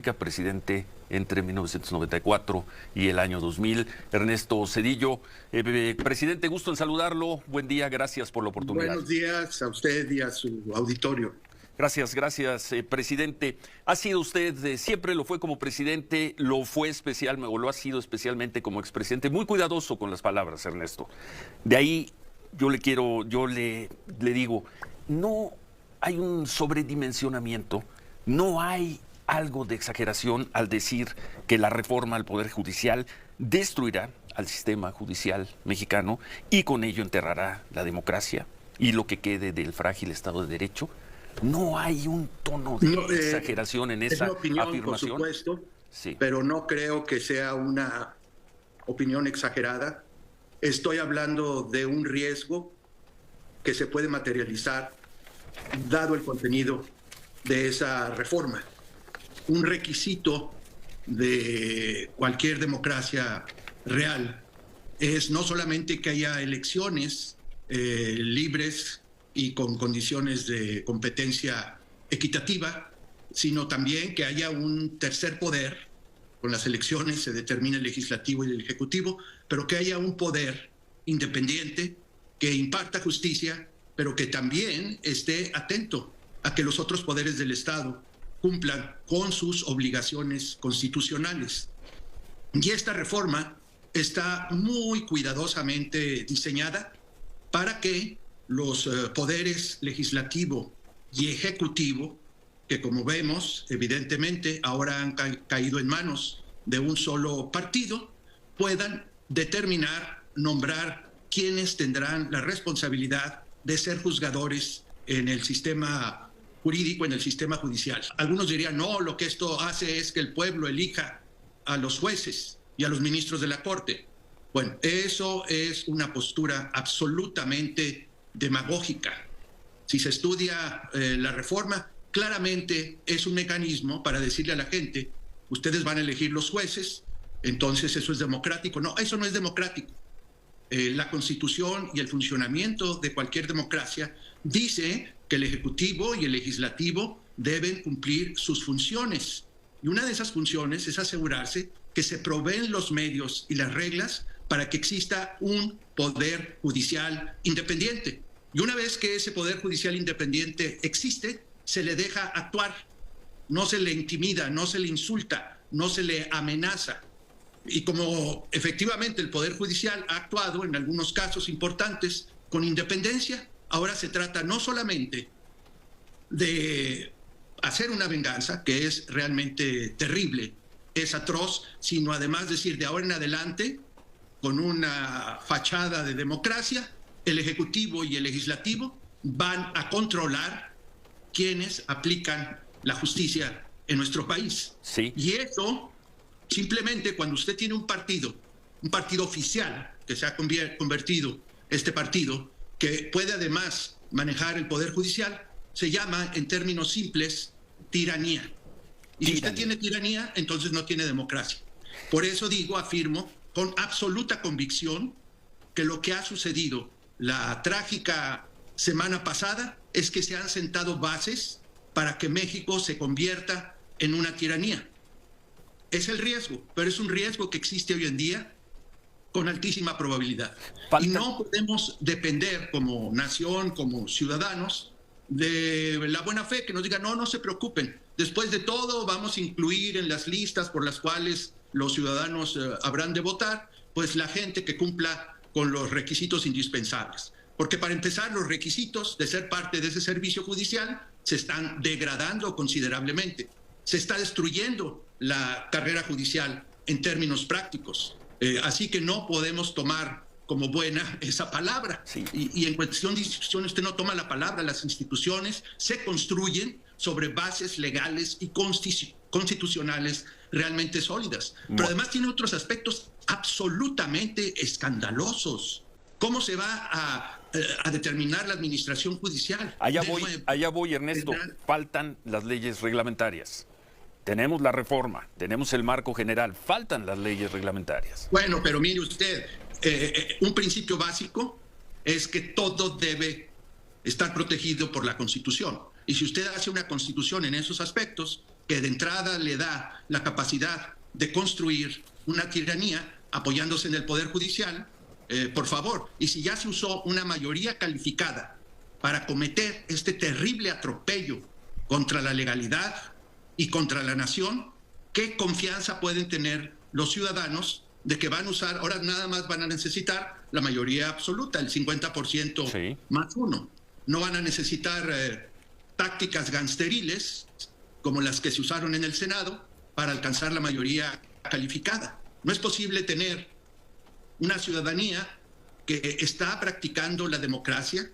Presidente entre 1994 y el año 2000. Ernesto Zedillo, presidente, gusto en saludarlo. Buen día, gracias por la oportunidad. Buenos días a usted y a su auditorio. Gracias, presidente. Ha sido usted, siempre lo fue como presidente, lo fue especialmente, o lo ha sido especialmente como expresidente, muy cuidadoso con las palabras, Ernesto. De ahí yo le digo, no hay un sobredimensionamiento, no hay algo de exageración al decir que la reforma al Poder Judicial destruirá al sistema judicial mexicano y con ello enterrará la democracia y lo que quede del frágil Estado de Derecho. ¿No hay un tono de exageración en esa afirmación? Por supuesto, sí. Pero no creo que sea una opinión exagerada. Estoy hablando de un riesgo que se puede materializar dado el contenido de esa reforma. Un requisito de cualquier democracia real es no solamente que haya elecciones libres y con condiciones de competencia equitativa, sino también que haya un tercer poder. Con las elecciones se determina el legislativo y el ejecutivo, pero que haya un poder independiente que imparta justicia, pero que también esté atento a que los otros poderes del Estado cumplan con sus obligaciones constitucionales. Y esta reforma está muy cuidadosamente diseñada para que los poderes legislativo y ejecutivo, que como vemos, evidentemente ahora han caído en manos de un solo partido, puedan determinar, nombrar quienes tendrán la responsabilidad de ser juzgadores en el sistema jurídico, en el sistema judicial. Algunos dirían, no, lo que esto hace es que el pueblo elija a los jueces y a los ministros de la Corte. Bueno, eso es una postura absolutamente demagógica. Si se estudia la reforma, claramente es un mecanismo para decirle a la gente, ustedes van a elegir los jueces, entonces eso es democrático. No, eso no es democrático. La Constitución y el funcionamiento de cualquier democracia dice que el Ejecutivo y el Legislativo deben cumplir sus funciones. Y una de esas funciones es asegurarse que se proveen los medios y las reglas para que exista un poder judicial independiente. Y una vez que ese poder judicial independiente existe, se le deja actuar. No se le intimida, no se le insulta, no se le amenaza. Y como efectivamente el Poder Judicial ha actuado en algunos casos importantes con independencia, ahora se trata no solamente de hacer una venganza, que es realmente terrible, es atroz, sino además decir de ahora en adelante, con una fachada de democracia, el Ejecutivo y el Legislativo van a controlar quienes aplican la justicia en nuestro país. Sí. Y eso, simplemente cuando usted tiene un partido oficial, que se ha convertido este partido, que puede además manejar el Poder Judicial, se llama, en términos simples, tiranía. Y si usted tiene tiranía, entonces no tiene democracia. Por eso afirmo con absoluta convicción que lo que ha sucedido la trágica semana pasada es que se han sentado bases para que México se convierta en una tiranía. Es el riesgo, pero es un riesgo que existe hoy en día con altísima probabilidad. Y no podemos depender como nación, como ciudadanos, de la buena fe que nos diga, no se preocupen. Después de todo, vamos a incluir en las listas por las cuales los ciudadanos habrán de votar, pues la gente que cumpla con los requisitos indispensables. Porque para empezar, los requisitos de ser parte de ese servicio judicial se están degradando considerablemente. Se está destruyendo la carrera judicial en términos prácticos. Así que no podemos tomar como buena esa palabra. Sí. Y en cuestión de instituciones, usted no toma la palabra. Las instituciones se construyen sobre bases legales y constitucionales realmente sólidas. Pero además tiene otros aspectos absolutamente escandalosos. ¿Cómo se va a determinar la administración judicial? Allá voy, Ernesto. Faltan las leyes reglamentarias. Tenemos la reforma, tenemos el marco general, faltan las leyes reglamentarias. Bueno, pero mire usted, un principio básico es que todo debe estar protegido por la Constitución. Y si usted hace una Constitución en esos aspectos, que de entrada le da la capacidad de construir una tiranía apoyándose en el Poder Judicial, por favor, y si ya se usó una mayoría calificada para cometer este terrible atropello contra la legalidad y contra la nación, ¿qué confianza pueden tener los ciudadanos de que van a usar, ahora nada más van a necesitar la mayoría absoluta, el 50% más uno? No van a necesitar tácticas gangsteriles como las que se usaron en el Senado para alcanzar la mayoría calificada. No es posible tener una ciudadanía que está practicando la democracia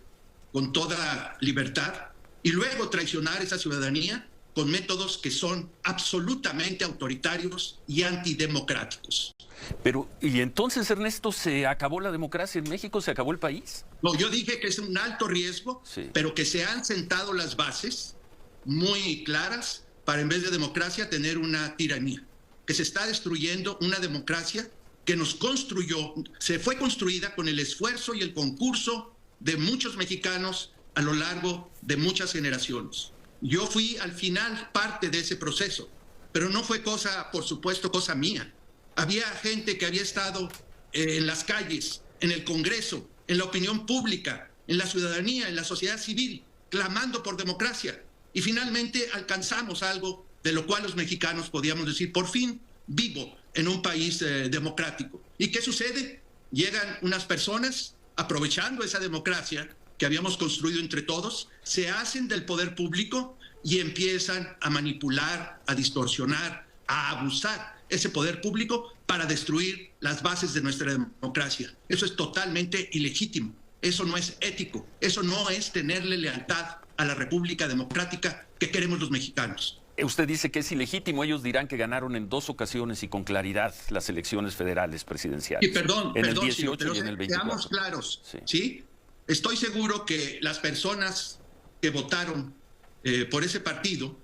con toda libertad y luego traicionar esa ciudadanía con métodos que son absolutamente autoritarios y antidemocráticos. Pero, ¿y entonces, Ernesto, se acabó la democracia en México? ¿Se acabó el país? No, yo dije que es un alto riesgo, pero que se han sentado las bases muy claras para, en vez de democracia, tener una tiranía. Que se está destruyendo una democracia que nos construyó, se fue construida con el esfuerzo y el concurso de muchos mexicanos a lo largo de muchas generaciones. Yo fui al final parte de ese proceso, pero no fue cosa, por supuesto, cosa mía. Había gente que había estado en las calles, en el Congreso, en la opinión pública, en la ciudadanía, en la sociedad civil, clamando por democracia. Y finalmente alcanzamos algo de lo cual los mexicanos podíamos decir, por fin vivo en un país democrático. ¿Y qué sucede? Llegan unas personas aprovechando esa democracia que habíamos construido entre todos, se hacen del poder público y empiezan a manipular, a distorsionar, a abusar ese poder público para destruir las bases de nuestra democracia. Eso es totalmente ilegítimo, eso no es ético, eso no es tenerle lealtad a la República Democrática que queremos los mexicanos. Usted dice que es ilegítimo, ellos dirán que ganaron en 2 ocasiones y con claridad las elecciones federales presidenciales. Y perdón, el 18 y en el 24. Seamos claros, ¿sí? Estoy seguro que las personas que votaron por ese partido,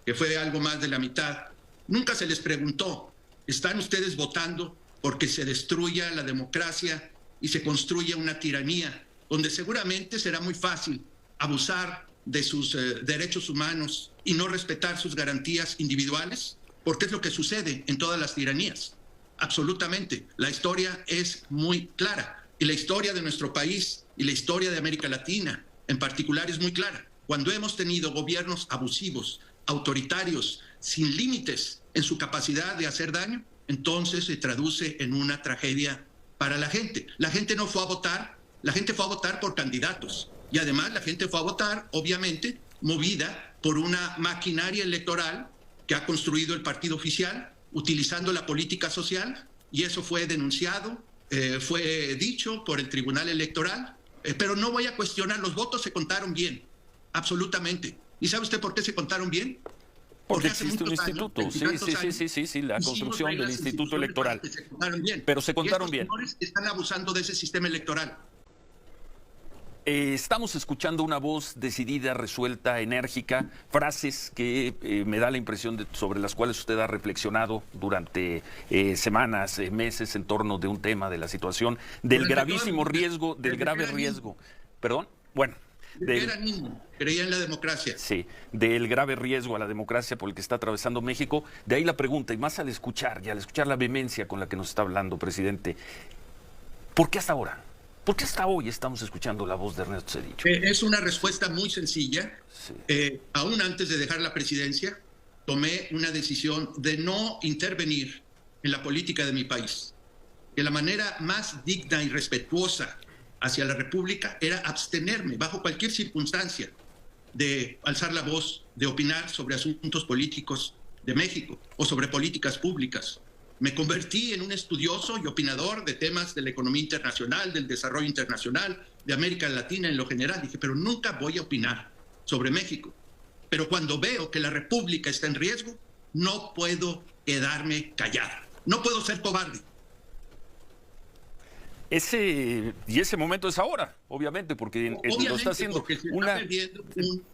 que fue algo más de la mitad, nunca se les preguntó, ¿están ustedes votando porque se destruya la democracia y se construya una tiranía, donde seguramente será muy fácil abusar de sus derechos humanos y no respetar sus garantías individuales? Porque es lo que sucede en todas las tiranías. Absolutamente. La historia es muy clara. Y la historia de nuestro país y la historia de América Latina en particular es muy clara. Cuando hemos tenido gobiernos abusivos, autoritarios, sin límites en su capacidad de hacer daño, entonces se traduce en una tragedia para la gente. La gente no fue a votar, la gente fue a votar por candidatos. Y además la gente fue a votar, obviamente, movida por una maquinaria electoral que ha construido el partido oficial, utilizando la política social, y eso fue denunciado, fue dicho por el Tribunal Electoral, pero no voy a cuestionar, los votos se contaron bien, absolutamente. ¿Y sabe usted por qué se contaron bien? Porque existe un instituto, sí, la construcción del instituto electoral. Pero se contaron bien. Están abusando de ese sistema electoral. Estamos escuchando una voz decidida, resuelta, enérgica, frases que me da la impresión sobre las cuales usted ha reflexionado durante semanas, meses en torno de un tema, de la situación, del gravísimo riesgo, del grave riesgo. ¿Perdón? Bueno. Era niño, creía en la democracia. Sí, del grave riesgo a la democracia por el que está atravesando México. De ahí la pregunta, y más al escuchar la vehemencia con la que nos está hablando, presidente, ¿por qué hasta ahora? ¿Por qué hasta hoy estamos escuchando la voz de Ernesto Zedillo? Es una respuesta muy sencilla. Aún antes de dejar la presidencia, tomé una decisión de no intervenir en la política de mi país. Que la manera más digna y respetuosa hacia la República era abstenerme, bajo cualquier circunstancia, de alzar la voz, de opinar sobre asuntos políticos de México o sobre políticas públicas. Me convertí en un estudioso y opinador de temas de la economía internacional, del desarrollo internacional, de América Latina en lo general. Dije, pero nunca voy a opinar sobre México. Pero cuando veo que la República está en riesgo, no puedo quedarme callada. No puedo ser cobarde. Ese momento es ahora, obviamente, porque lo está haciendo porque se está perdiendo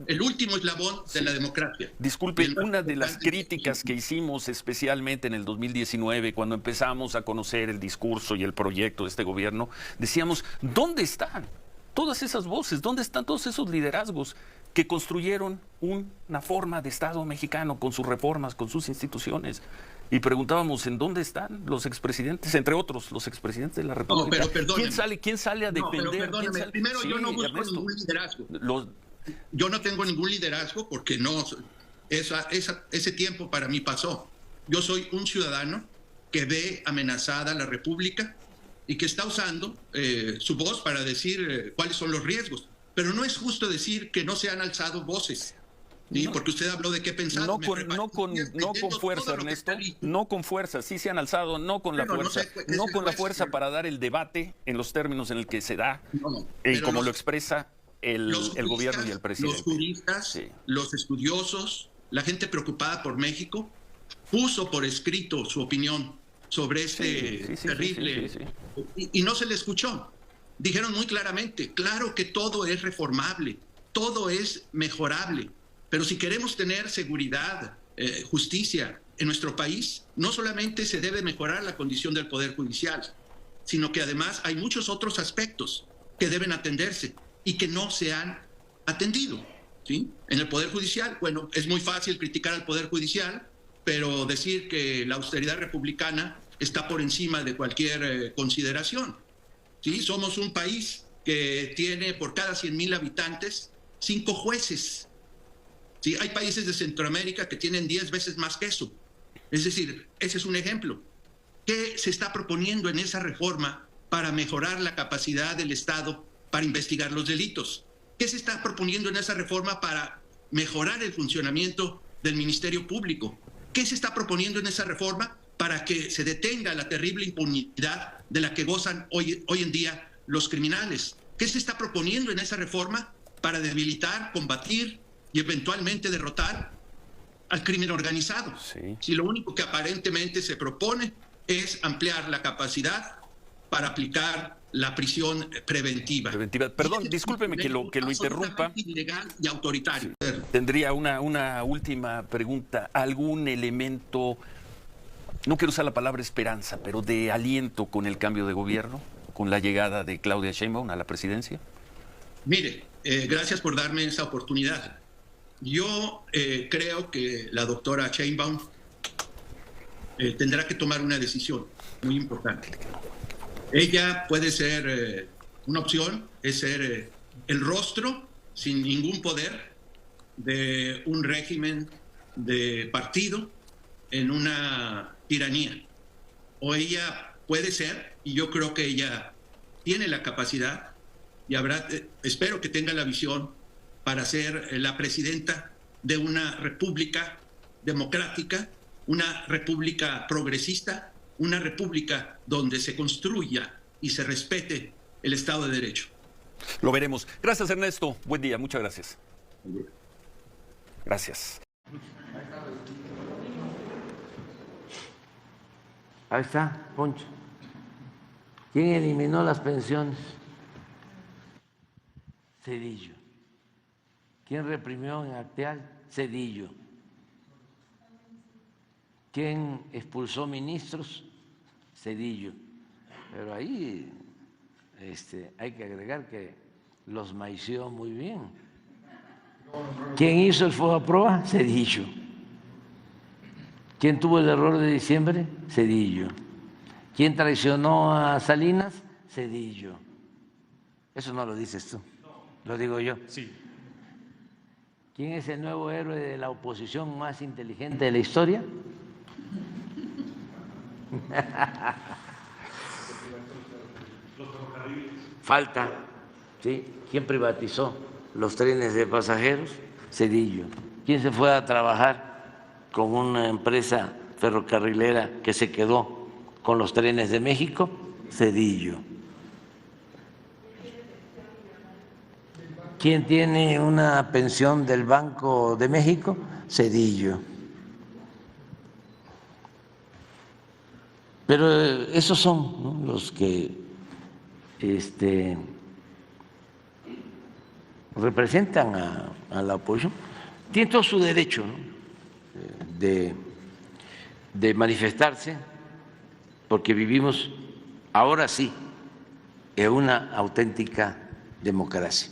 el último eslabón de la democracia. Disculpe, una de las críticas que hicimos especialmente en el 2019, cuando empezamos a conocer el discurso y el proyecto de este gobierno, decíamos, ¿dónde están todas esas voces? ¿Dónde están todos esos liderazgos que construyeron una forma de Estado mexicano con sus reformas, con sus instituciones. Y preguntábamos en dónde están los expresidentes, entre otros, los expresidentes de la República. No, pero perdóneme. ¿Quién sale a defender? No, pero perdóneme. Primero, sí, yo no busco ningún liderazgo. Yo no tengo ningún liderazgo porque no, ese tiempo para mí pasó. Yo soy un ciudadano que ve amenazada la República y que está usando su voz para decir cuáles son los riesgos. Pero no es justo decir que no se han alzado voces. ¿Sí? No, porque usted habló de qué pensar. No con fuerza, Ernesto. No con fuerza. Sí se han alzado, no con la fuerza. No con la fuerza para dar el debate en los términos en el que se da, como lo expresa el gobierno y el presidente. Los juristas, sí, los estudiosos, la gente preocupada por México, puso por escrito su opinión sobre este terrible... Y no se le escuchó. Dijeron muy claramente, claro que todo es reformable, todo es mejorable, pero si queremos tener seguridad, justicia en nuestro país, no solamente se debe mejorar la condición del Poder Judicial, sino que además hay muchos otros aspectos que deben atenderse y que no se han atendido, ¿sí? En el Poder Judicial, bueno, es muy fácil criticar al Poder Judicial, pero decir que la austeridad republicana está por encima de cualquier consideración. ¿Sí? Somos un país que tiene por cada 100,000 habitantes 5 jueces. ¿Sí? Hay países de Centroamérica que tienen 10 veces más que eso. Es decir, ese es un ejemplo. ¿Qué se está proponiendo en esa reforma para mejorar la capacidad del Estado para investigar los delitos? ¿Qué se está proponiendo en esa reforma para mejorar el funcionamiento del Ministerio Público? ¿Qué se está proponiendo en esa reforma para que se detenga la terrible impunidad de la que gozan hoy en día los criminales? ¿Qué se está proponiendo en esa reforma para debilitar, combatir y eventualmente derrotar al crimen organizado? Sí. Si lo único que aparentemente se propone es ampliar la capacidad para aplicar la prisión preventiva. Perdón, discúlpeme que lo interrumpa. Ilegal y autoritario. Sí. Tendría una última pregunta. ¿Algún elemento, no quiero usar la palabra esperanza, pero de aliento con el cambio de gobierno, con la llegada de Claudia Sheinbaum a la presidencia? Mire, gracias por darme esa oportunidad. Yo creo que la doctora Sheinbaum tendrá que tomar una decisión muy importante. Ella puede ser una opción, es ser el rostro sin ningún poder de un régimen de partido en una tiranía. O ella puede ser, y yo creo que ella tiene la capacidad, y espero que tenga la visión para ser la presidenta de una república democrática, una república progresista, una república donde se construya y se respete el Estado de Derecho. Lo veremos. Gracias, Ernesto. Buen día. Muchas gracias. Gracias. Ahí está, Poncho. ¿Quién eliminó las pensiones? Zedillo. ¿Quién reprimió en Acteal? Zedillo. ¿Quién expulsó ministros? Zedillo. Pero ahí hay que agregar que los maiceó muy bien. ¿Quién hizo el FOBAPROA? Zedillo. ¿Quién tuvo el error de diciembre? Zedillo. ¿Quién traicionó a Salinas? Zedillo. Eso no lo dices tú, lo digo yo. Sí. ¿Quién es el nuevo héroe de la oposición más inteligente de la historia? Falta, ¿sí? ¿Quién privatizó los trenes de pasajeros? Zedillo. ¿Quién se fue a trabajar con una empresa ferrocarrilera que se quedó con los trenes de México? Zedillo. ¿Quién tiene una pensión del Banco de México? Zedillo. Pero esos son, ¿no?, los que representan a la oposición. Tienen todo su derecho, ¿no?, de manifestarse, porque vivimos ahora sí en una auténtica democracia.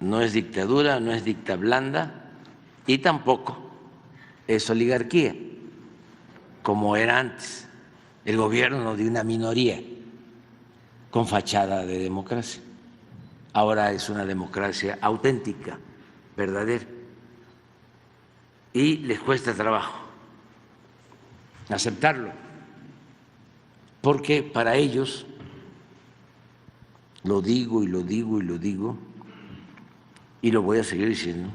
no es dictadura, no es dicta blanda y tampoco es oligarquía, como era antes, el gobierno de una minoría con fachada de democracia. Ahora es una democracia auténtica, verdadera, y les cuesta trabajo aceptarlo, porque para ellos, lo digo y lo digo y lo digo, y lo voy a seguir diciendo,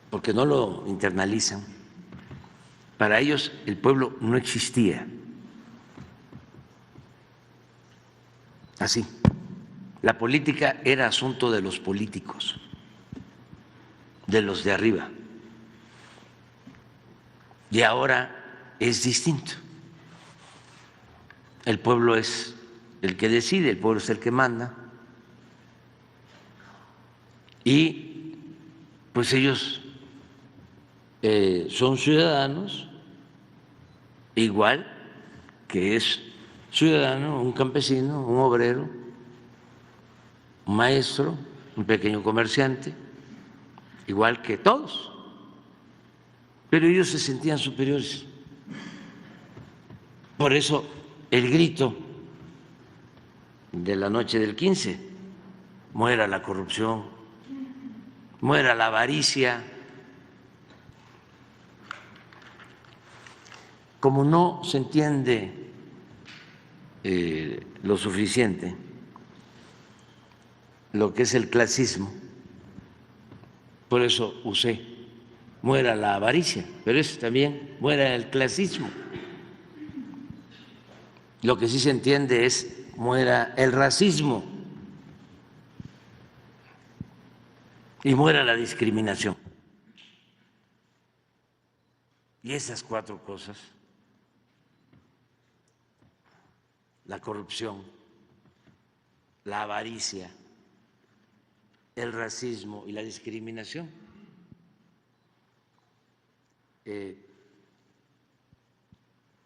porque no lo internalizan, para ellos el pueblo no existía. Así, la política era asunto de los políticos, de los de arriba, y ahora es distinto. El pueblo es el que decide, el pueblo es el que manda, y pues ellos son ciudadanos, igual que es ciudadano un campesino, un obrero, un maestro, un pequeño comerciante, igual que todos, pero ellos se sentían superiores. Por eso el grito de la noche del 15, muera la corrupción, muera la avaricia. Como no se entiende lo suficiente lo que es el clasismo, por eso usé muera la avaricia, pero es también muera el clasismo. Lo que sí se entiende es muera el racismo y muera la discriminación. Y esas cuatro cosas, la corrupción, la avaricia, el racismo y la discriminación,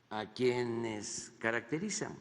a quienes caracterizan